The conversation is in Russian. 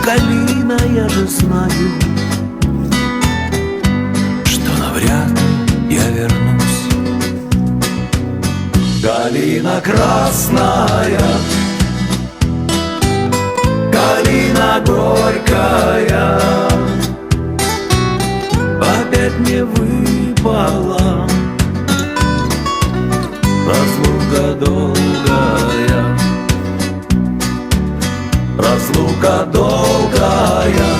Калина, я же знаю, что навряд я вернусь. Калина красная, калина горькая, опять мне выпала разлука долгая, разлука долгая.